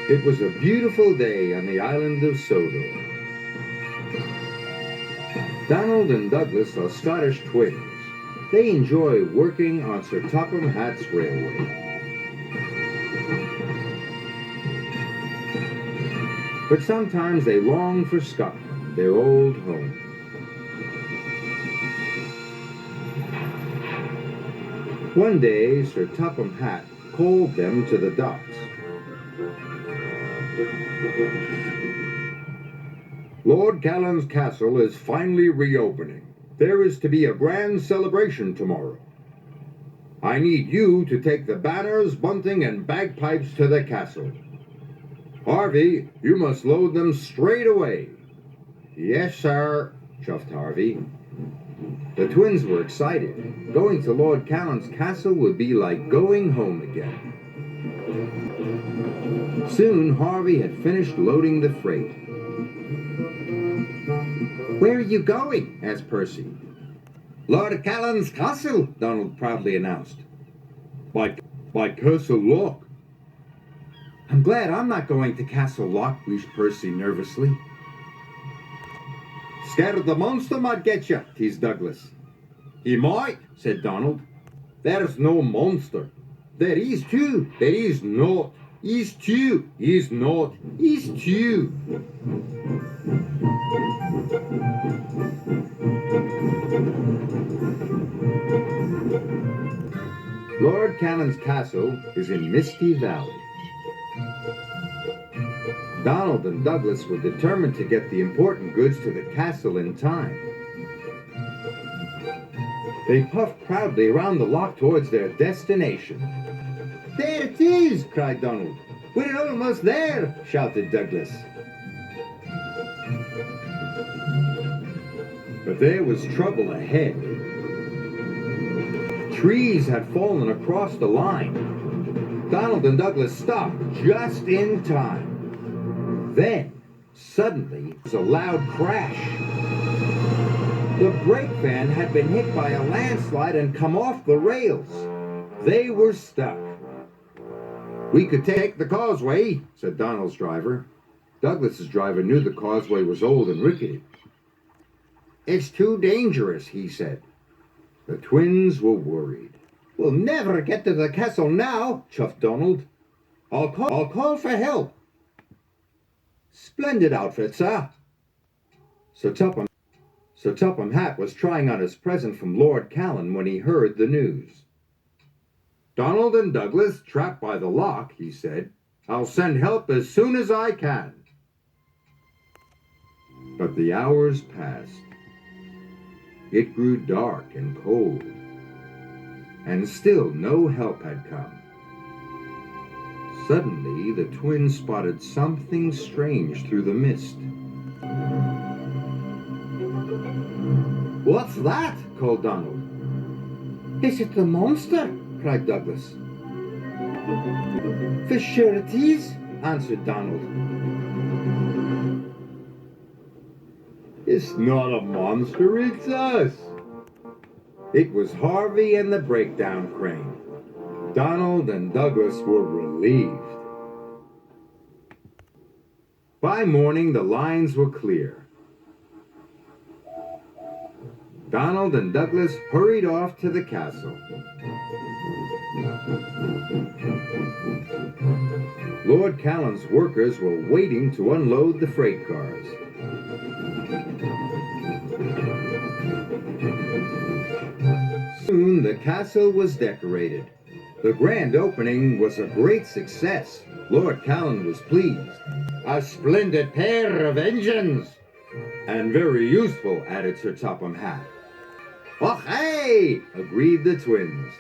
It was a beautiful day on the island of Sodor. Donald and Douglas are Scottish twins. They enjoy working on Sir Topham Hatt's railway. But sometimes they long for Scotland, their old home. One day, Sir Topham Hatt called them to the docks. Lord Callan's castle is finally reopening. There is to be a grand celebration tomorrow. I need you to take the banners, bunting, and bagpipes to the castle. Harvey, you must load them straight away. Yes, sir, chuffed Harvey. The twins were excited. Going to Lord Callan's castle would be like going home again. Soon Harvey had finished loading the freight. Where are you going? Asked Percy. Lord Callan's castle, Donald proudly announced. By Castle Loch. I'm glad I'm not going to Castle Loch, wheezed Percy nervously. Scared the monster might get you, teased Douglas. He might, said Donald. There's no monster. There is too. There is not. Is too. Is not. Is too. Lord Callan's castle is in Misty Valley. Donald and Douglas were determined to get the important goods to the castle in time. They puffed proudly around the loch towards their destination. There it is, cried Donald. We're almost there, shouted Douglas. But there was trouble ahead. Trees had fallen across the line. Donald and Douglas stopped just in time. Then, suddenly, there was a loud crash. The brake van had been hit by a landslide and come off the rails. They were stuck. We could take the causeway, said Donald's driver. Douglas's driver knew the causeway was old and rickety. It's too dangerous, he said. The twins were worried. We'll never get to the castle now, chuffed Donald. I'll call for help. Splendid outfit, sir. Sir Topham Hatt was trying on his present from Lord Callan when he heard the news. Donald and Douglas trapped by the loch, he said. I'll send help as soon as I can. But the hours passed. It grew dark and cold, and still no help had come. Suddenly, the twins spotted something strange through the mist. What's that? Called Donald. Is it the monster? Cried Douglas. For sure it is, answered Donald. It's not a monster, it's us. It was Harvey and the breakdown crane. Donald and Douglas were relieved. By morning, the lines were clear. Donald and Douglas hurried off to the castle. Lord Callan's workers were waiting to unload the freight cars. Soon the castle was decorated. The grand opening was a great success. Lord Callan was pleased. A splendid pair of engines! And very useful, added Sir Topham Hatt. Oh, hey! Agreed the twins.